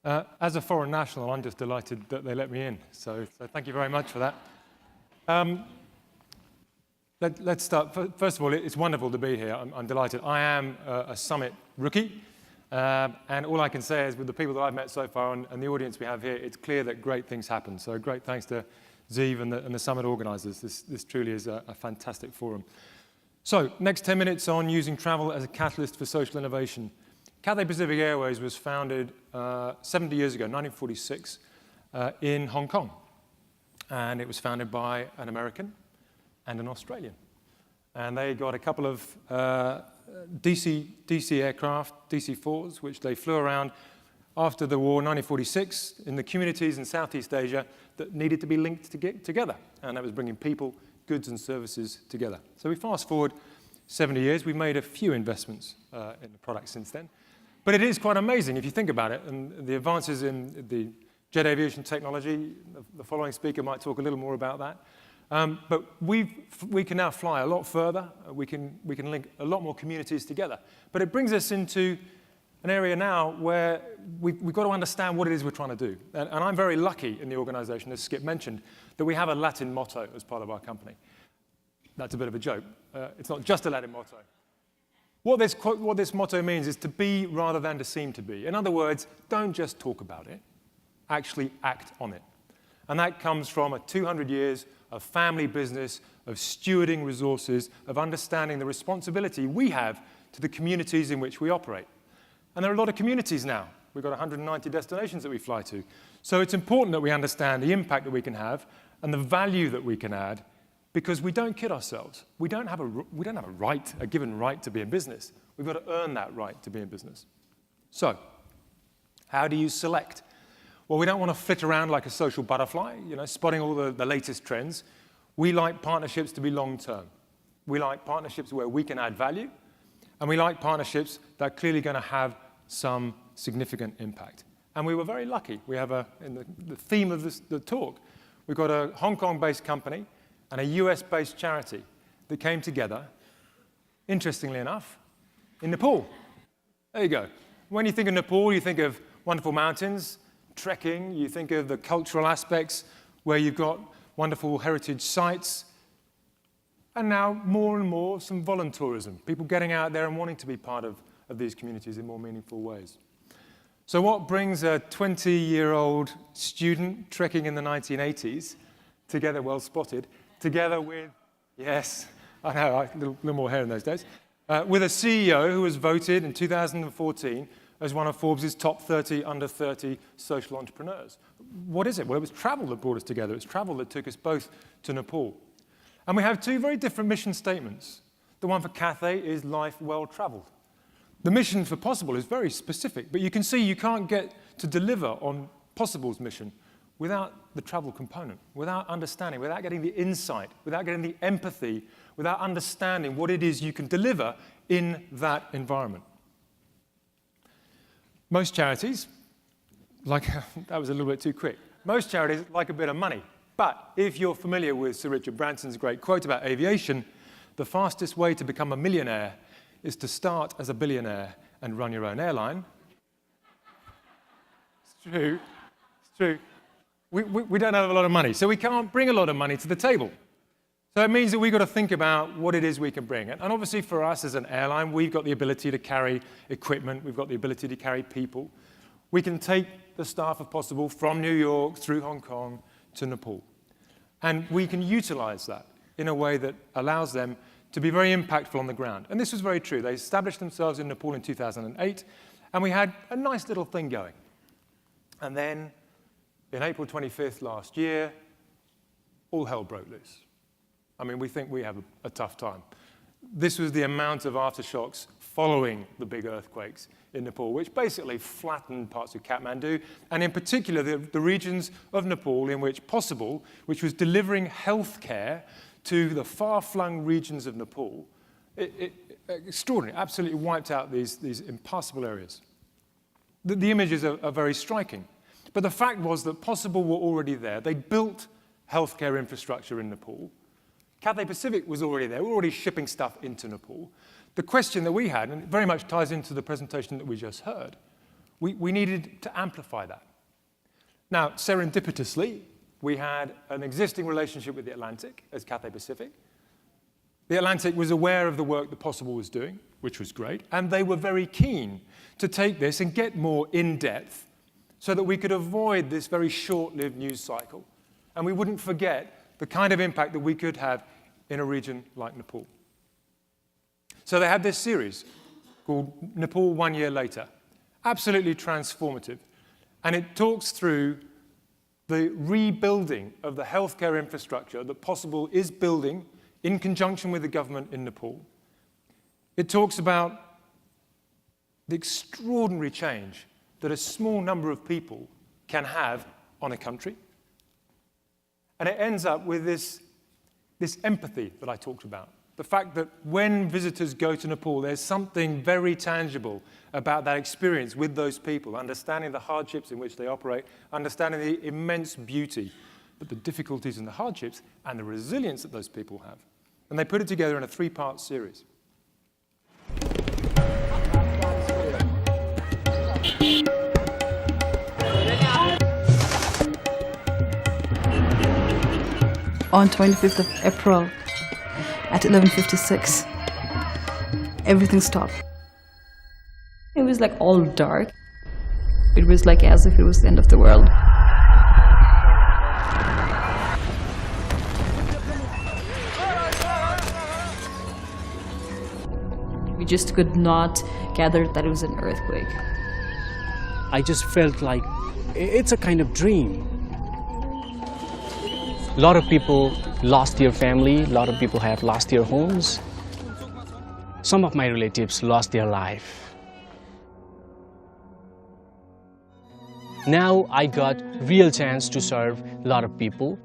As a foreign national, I'm just delighted that they let me in. So thank you very much for that. Let's start. First of all, it's wonderful to be here. I'm delighted. I am a summit rookie. And all I can say is with the people that I've met so far and the audience we have here, it's clear that great things happen. So great thanks to Zeev and the summit organizers. This truly is a fantastic forum. So next 10 minutes on using travel as a catalyst for social innovation. Cathay Pacific Airways was founded 70 years ago, 1946, in Hong Kong. And it was founded by an American and an Australian. And they got a couple of DC aircraft, DC-4s, which they flew around after the war, 1946, in the communities in Southeast Asia that needed to be linked together. And that was bringing people, goods, and services together. So we fast forward 70 years. We've made a few investments in the product since then. But it is quite amazing if you think about it. And the advances in the jet aviation technology, the following speaker might talk a little more about that. But we can now fly a lot further. We can link a lot more communities together. But it brings us into an area now where we've got to understand what it is we're trying to do. And I'm very lucky in the organization, as Skip mentioned, that we have a Latin motto as part of our company. That's a bit of a joke. It's not just a Latin motto. What this motto means is to be rather than to seem to be. In other words, don't just talk about it, actually act on it. And that comes from 200 years of family business, of stewarding resources, of understanding the responsibility we have to the communities in which we operate. And there are a lot of communities now. We've got 190 destinations that we fly to. So it's important that we understand the impact that we can have and the value that we can add, because we don't kid ourselves. We don't have a given right to be in business. We've got to earn that right to be in business. So how do you select? Well, we don't want to flit around like a social butterfly, spotting all the latest trends. We like partnerships to be long-term. We like partnerships where we can add value, and we like partnerships that are clearly going to have some significant impact. And we were very lucky. We have in the theme of the talk, we've got a Hong Kong-based company and a US-based charity that came together, interestingly enough, in Nepal. There you go. When you think of Nepal, you think of wonderful mountains, trekking, you think of the cultural aspects where you've got wonderful heritage sites, and now more and more some voluntourism, people getting out there and wanting to be part of these communities in more meaningful ways. So what brings a 20-year-old student trekking in the 1980s together, well spotted, together with, yes, I know, a little more hair in those days, with a CEO who was voted in 2014 as one of Forbes' top 30 under 30 social entrepreneurs. What is it? Well, it was travel that brought us together. It was travel that took us both to Nepal. And we have two very different mission statements. The one for Cathay is life well traveled. The mission for Possible is very specific, but you can see you can't get to deliver on Possible's mission without the travel component, without understanding, without getting the insight, without getting the empathy, without understanding what it is you can deliver in that environment. Most charities, that was a little bit too quick. Most charities like a bit of money. But if you're familiar with Sir Richard Branson's great quote about aviation, the fastest way to become a millionaire is to start as a billionaire and run your own airline. It's true. It's true. We don't have a lot of money, so we can't bring a lot of money to the table. So it means that we've got to think about what it is we can bring. And obviously for us as an airline, we've got the ability to carry equipment. We've got the ability to carry people. We can take the staff, if possible, from New York through Hong Kong to Nepal. And we can utilize that in a way that allows them to be very impactful on the ground. And this was very true. They established themselves in Nepal in 2008, and we had a nice little thing going. And then, in April 25th last year, all hell broke loose. I mean, we think we have a tough time. This was the amount of aftershocks following the big earthquakes in Nepal, which basically flattened parts of Kathmandu, and in particular the regions of Nepal in which Possible, which was delivering healthcare to the far-flung regions of Nepal, extraordinary, absolutely wiped out these impassable areas. The images are very striking. But the fact was that Possible were already there. They built healthcare infrastructure in Nepal. Cathay Pacific was already there. We were already shipping stuff into Nepal. The question that we had, and it very much ties into the presentation that we just heard, We needed to amplify that. Now, serendipitously, we had an existing relationship with the Atlantic as Cathay Pacific. The Atlantic was aware of the work that Possible was doing, which was great, and they were very keen to take this and get more in-depth so that we could avoid this very short-lived news cycle, and we wouldn't forget the kind of impact that we could have in a region like Nepal. So they had this series called Nepal 1 Year Later, absolutely transformative, and it talks through the rebuilding of the healthcare infrastructure that Possible is building in conjunction with the government in Nepal. It talks about the extraordinary change that a small number of people can have on a country. And it ends up with this empathy that I talked about. The fact that when visitors go to Nepal, there's something very tangible about that experience with those people, understanding the hardships in which they operate, understanding the immense beauty, but the difficulties and the hardships and the resilience that those people have. And they put it together in a 3-part series. On 25th of April at 11:56, everything stopped. It was like all dark. It was like as if it was the end of the world. We just could not gather that it was an earthquake. I just felt like it's a kind of dream. A lot of people lost their family, a lot of people have lost their homes. Some of my relatives lost their life. Now I got real chance to serve a lot of people.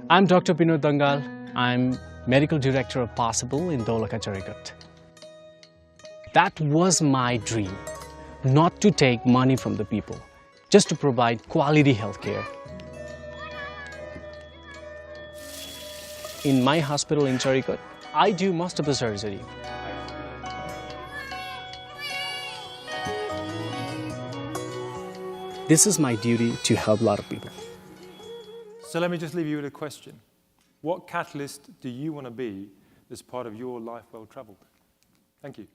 I'm Dr. Binod Dangal. I'm Medical Director of Possible in Dolaka, Charigat. That was my dream, not to take money from the people, just to provide quality healthcare. In my hospital in Charigat, I do most of the surgery. This is my duty to help a lot of people. So let me just leave you with a question. What catalyst do you want to be as part of your life well traveled? Thank you.